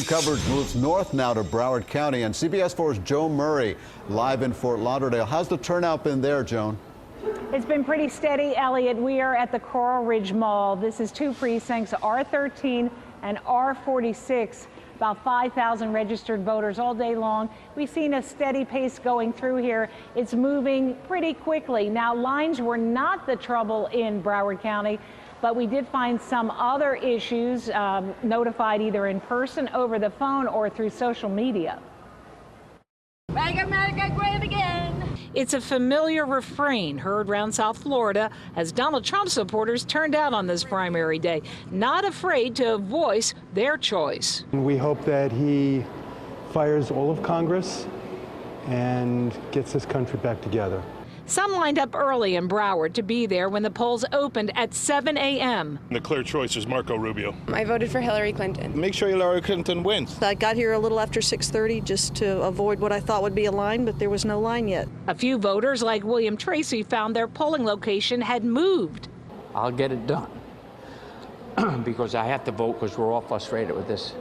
team coverage moves north now to Broward County, and CBS 4's Joan Murray live in Fort Lauderdale. How's the turnout been there, Joan? It's been pretty steady, Elliot. We are at the Coral Ridge Mall. This is two precincts, R13 and R46. About 5,000 registered voters all day long. We've seen a steady pace going through here. It's moving pretty quickly. Now, lines were not the trouble in Broward County, but we did find some other issues notified either in person, over the phone, or through social media. Make America great again. It's a familiar refrain heard around South Florida as Donald Trump supporters turned out on this primary day, not afraid to voice their choice. We hope that he fires all of Congress and gets this country back together. Some lined up early in Broward to be there when the polls opened at 7 a.m. The clear choice is Marco Rubio. I voted for Hillary Clinton. Make sure Hillary Clinton wins. I got here a little after 6:30 just to avoid what I thought would be a line, but there was no line yet. A few voters like William Tracy found their polling location had moved. I'll get it done because I have to vote because we're all frustrated with this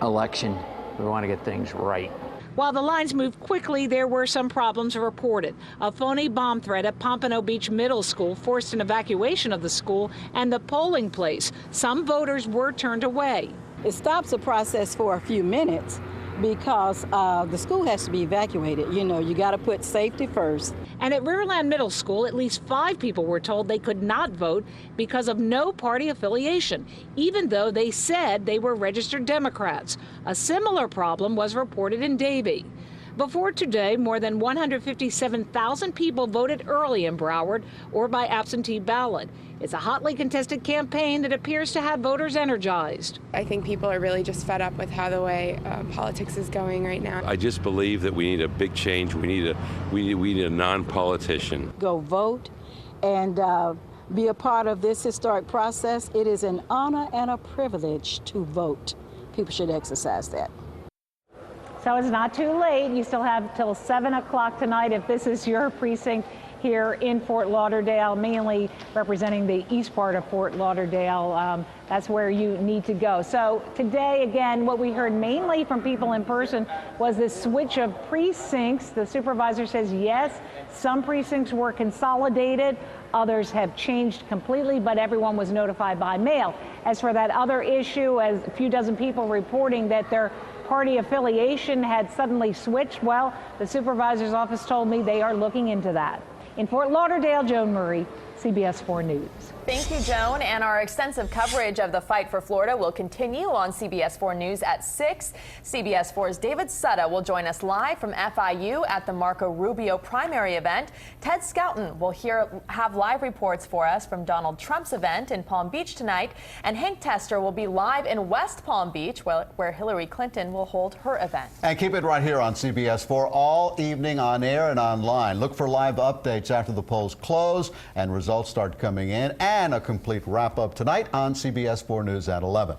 election. We want to get things right. While the lines moved quickly, there were some problems reported. A phony bomb threat at Pompano Beach Middle School forced an evacuation of the school and the polling place. Some voters were turned away. It stops the process for a few minutes because the school has to be evacuated. You know, you got to put safety first. And at Riverland Middle School, at least 5 people were told they could not vote because of no party affiliation, even though they said they were registered Democrats. A similar problem was reported in Davie. Before today, more than 157,000 people voted early in Broward or by absentee ballot. It's a hotly contested campaign that appears to have voters energized. I think people are really just fed up with how the way politics is going right now. I just believe that we need a big change. We need a non-politician. Go vote and be a part of this historic process. It is an honor and a privilege to vote. People should exercise that. So it's not too late. You still have till 7 o'clock tonight if this is your precinct here in Fort Lauderdale, mainly representing the east part of Fort Lauderdale. That's where you need to go. So today, again, what we heard mainly from people in person was this switch of precincts. The supervisor says, yes, some precincts were consolidated. Others have changed completely, but everyone was notified by mail. As for that other issue, as a few dozen people reporting that their party affiliation had suddenly switched, well, the supervisor's office told me they are looking into that. In Fort Lauderdale, Joan Murray, CBS 4 News. Thank you, Joan. And our extensive coverage of the fight for Florida will continue on CBS 4 News at 6. CBS 4's David Sutta will join us live from FIU at the Marco Rubio primary event. Ted Scouten will have live reports for us from Donald Trump's event in Palm Beach tonight. And Hank Tester will be live in West Palm Beach, where Hillary Clinton will hold her event. And keep it right here on CBS 4 all evening on air and online. Look for live updates after the polls close and results start coming in, and a complete wrap-up tonight on CBS 4 News at 11.